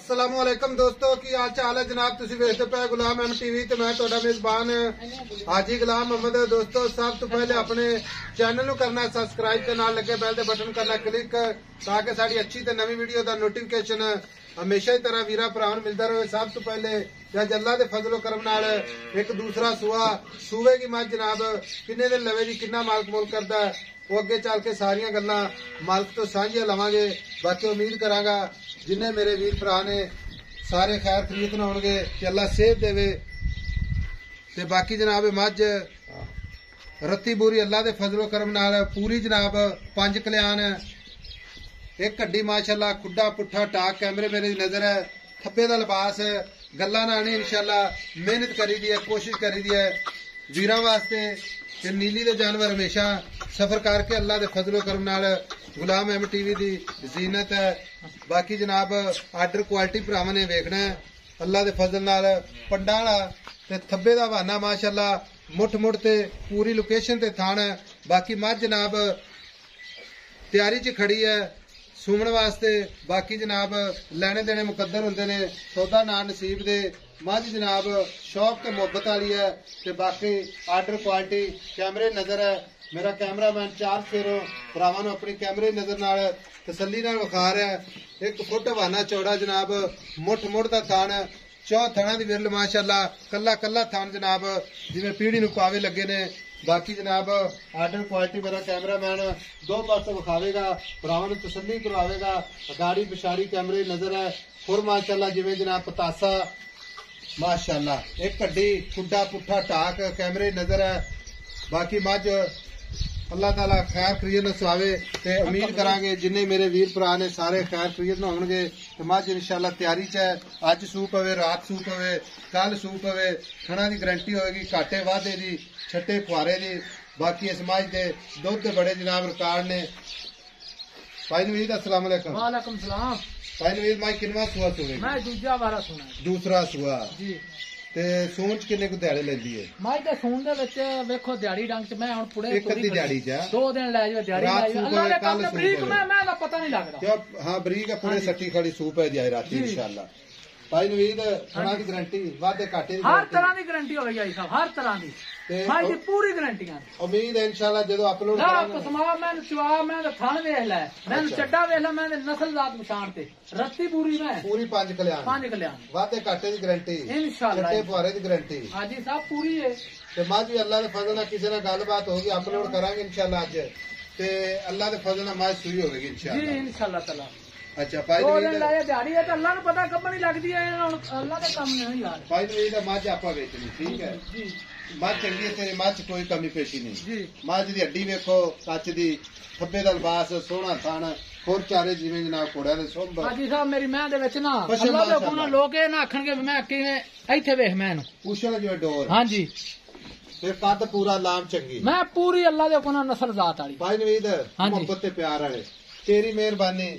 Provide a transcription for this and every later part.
अस्सलामुअलैकुम दोस्तों की हाल चाल है जनाब। तुसी वेखदे पे गुलाम एम टीवी ते मैं तुहाडा मेजबान हाजी गुलाम मोहम्मद। दोस्तों सब तो पहले अपने चैनल नूं करना सबसक्राइब ते नाल लगे बैल दे बटन करना क्लिक ताकि साडी अच्छी ते नवी वीडियो दा नोटिफिकेशन हमेशा ही तरह वीरा भरावां नूं मिलदा रहे। सब तो पहले अज अल्लाह दे फजलो करम नाल एक दूसरा सूवे की मझ जनाब किन्ने दिन लवे जी किन्ना मालक मोल करदा है वो अगे चल के सारियां गल्लां मालक तो साझियां लवांगे। बाकी उम्मीद करांगा जिन्हें मेरे वीर भरा ने सारे खैर खरीद होणगे कि अल्लाह सेहत देवे ते बाकी जनाब मझ रत्ती बूरी अल्लाह दे फजलो करम नाल पूरी जनाब 5 कल्याण एक हड्डी माशाअल्लाह खुड्डा पुट्ठा टाक कैमरे मेरी नजर है थप्पे दा लिबास गल्लां नानी इंशाअल्लाह मेहनत करी दी है कोशिश करी दी है वीरां वास्ते ते नीली दे जानवर हमेशा सफर करके अल्लाह दे फजलो करम नाल गुलाम एम टीवी दी जीनत है। बाकी जनाब आर्डर क्वालिटी भरावां ने वेखना है अल्लाह दे फजल नाल पंडा वाला ते थब्बे दा बहाना माशाअल्लाह मुठ मुठ ते पूरी लोकेशन ते थान है। बाकी मझ जनाब तैयारी च खड़ी है सूमण वास्ते। बाकी जनाब लैने देने मुकद्दर हुंदे ने सौदा ना नसीब दे मझ जनाब शौक ते मुहब्बत वाली है ते बाकी आर्डर क्वालिटी कैमरे नजर है। मेरा कैमरामैन 4 फेरों भरावां नूं अपनी कैमरे नजर नाल तसल्ली नाल विखा रहा है। 1 फुट हवाना चौड़ा जनाब मुठ मुठ दा थान चौ थाना दी विरल माशाअल्लाह कल्ला कल्ला थान जनाब जिवें पीढ़ी नूं पावे लगे ने। बाकी जनाब आर्डर क्वालिटी मेरा कैमरामैन 2 पासे विखावेगा भरावां नूं तसल्ली करवावेगा। गाड़ी पिछाड़ी कैमरे नजर है खुर माशाअल्लाह जिवें जनाब पतासा माशाअल्लाह एक हड्डी खुड्डा पुट्ठा टाक कैमरे नजर है। बाकी मझ अल्लाह ताला खैर खरीद नसवावे ते उम्मीद करांगे जिन्ने मेरे वीर भरा ने सारे खैर खरीद होणगे ते मझ इंशाअल्लाह तैयारी च है। अज सू पवे रात सू पवे कल सू पवे खाना दी गारंटी होएगी घाटे वाधे दी छट्टे फुआरे दी। बाकी इस मझ दे दुध दे बड़े जनाब रिकॉर्ड ने। भाई नवीद अस्सलाम वालेकुम। वालेकुम सलाम। भाई नवीद मझ किनवा सूआ सुने? मैं दूजा वाला सुना। दूसरा सूआ जी ते सून च किन्ने को दिहाड़े लेंदी है? मैं ते सून दे विच वेखो दिहाड़ी डंग च मैं हुण पुड़े एक अद्धी दिहाड़ी च 2 दिन लै जावे दिहाड़ी लै जावे अल्लाह दे काम बरीक मैं दा पता नहीं लगदा क्यों। हां बरीक है पूरे सट्टी खड़ी सूप है जाए रात इंशाअल्लाह। भाई नवीद खाना की गारंटी वादे घाटे दी हर तरह दी गारंटी होगी भाई साहब हर तरह दी भाई दी पूरी गारंटियां। उम्मीद है इंशाअल्लाह जदों अपलोड ना कसमा मैं चवा मैं थान वेख लै मैं चड्डा वेख लै मैं नस्ल जात निशान ते रत्ती पूरी मैं पूरी 5 कल्याण वादे घाटे दी गारंटी इंशाअल्लाह छट्टे फुआरे दी गारंटी हाजी साहब पूरी है ते मां जी अल्लाह दे फजल नाल किसी नाल गलबात होगी अपलोड करांगे इंशाअल्लाह अज ते अल्लाह दे फजल नाल मां सुई होगी इंशाअल्लाह जी इंशाअल्लाह ताला। अच्छा भाई नवीद दिहाड़ी है तो अल्लाह नूं पता कब नहीं लगदी है अल्लाह दे काम नहीं यार। भाई नवीद मझ आपा बेचनी ठीक है जी मझ चंगी है तेरी मझ कोई कमी पेशी नहीं जी। मझ दी हड्डी वेखो कच दी थब्बे दा लिबास सोहना थान होर चारे जिवें जनाब घोड़ियां दे सोंभ। हाजी साहब मेरी मैं दे विच ना अल्लाह दे हुकम नाल लोग इह ना आखणगे मैं किवें इत्थे वेख मैं नूं पूछण जिवें डोर। हां जी ते कद पूरा लाम चंगी मैं पूरी अल्लाह दे हुकम नाल नस्ल जात वाली। भाई नवीद मोहब्बत ते प्यार वाले तेरी मेहरबानी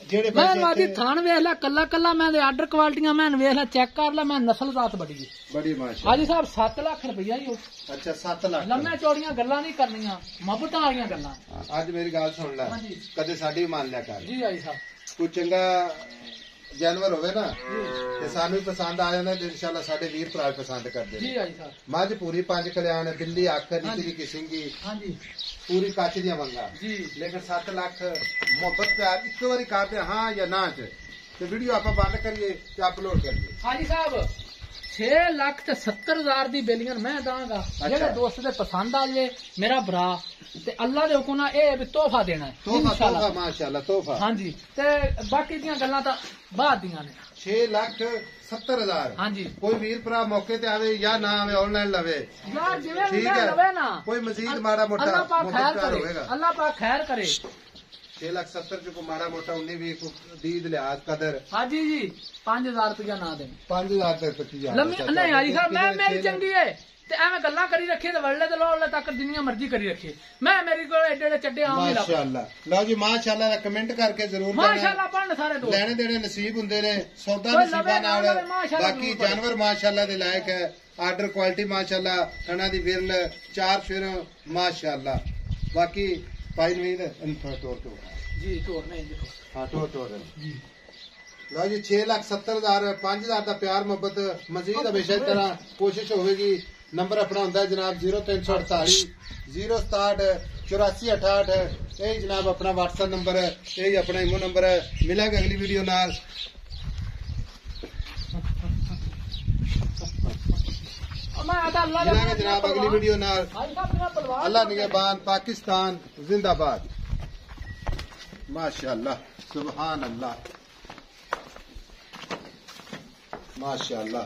जेड़े मैं मादी थान वेख लै कल्ला कल्ला मैं दे आर्डर क्वालिटियां मैं वेख लै चेक कर लै मैं नस्ल जात बड़ी माशाअल्लाह। हाजी साहब 7 लाख रुपया ही। अच्छा 7 लाख लम्मे चौड़ियां गल्लां नहीं करनियां मुहब्बतां वालियां गल्लां। आज मेरी गल सुन लै कदे साडी मान लिया कर जी हाजी साहब कोई चंगा जानवर होवे ना ते सानू पसंद आ जांदा इंशाअल्लाह साडे वीर भरा पसंद करदे जी हाजी साहब। मझ पूरी 5 कल्याण बिल्ली अख निक्की निक्की सिंगी हां जी पूरी कच दी वंगा जी लेकिन 7 लाख मोहब्बत प्यार एक बारी करदे हां या ना च ते वीडियो आपा बंद करिए ते अपलोड करिए। हाजी साहब 6,70,000 दी बेलियन मैं दांगा जेड़े दोस्त दे पसंद आ जाए मेरा भरा ते अल्लाह दे हुकम नाल ए भी तोहफा देना है तोहफा माशाअल्लाह तोहफा। हां जी ते बाकी दियां गल्लां तां बाद दियां ने। 6,70,000 हां जी कोई वीर भरा मौके ते आवे या ना आवे ऑनलाइन लवे यार जिवें भी लवे ना कोई मजीद माड़ा मोटा अल्लाह पाक खैर करे अल्लाह पाक खैर करे। 6,70,000 जो को माड़ा मोटा 19-20 दीद लिहाज कदर हाजी जी 5,000 रुपया ना दे 5,000 तक 25,000 नहीं हाजी साहब मैं मेरी चंगी है ते एवें गल्लां करी रखी ते वल्ले ते लोले तक जिन्नियां मर्जी करी रखी मैं मेरी कोल एडे एडे चड्डे आम नहीं लगदा। माशाअल्लाह लो जी माशाअल्लाह दा कमेंट करके जरूर माशाअल्लाह पढ़न सारे दोस्त लेने देने नसीब हुंदे ने सौदा नसीबा नाल बाकी जानवर माशाअल्लाह दे लायक है आर्डर क्वालिटी माशाअल्लाह खाना दी विरल 4 फिर माशाअल्लाह। बाकी भाई नवीद तौर जी तौर नहीं देखो हाँ तौर जी लो जी 6,70,000 5,000 का प्यार मोहब्बत मजीद हमेशा इस तरह कोशिश होगी। नंबर अपना होंगे जनाब 0348 067 8468 यही जनाब अपना व्हाट्सएप नंबर है, यही अपना इमो नंबर है। मिलेंगे अगली वीडियो नाल। मिलेंगे जनाब अगली वीडियो नाल। अल्लाह निगहबान, पाकिस्तान जिंदाबाद। माशाअल्लाह, सुभान अल्लाह, माशाअल्लाह।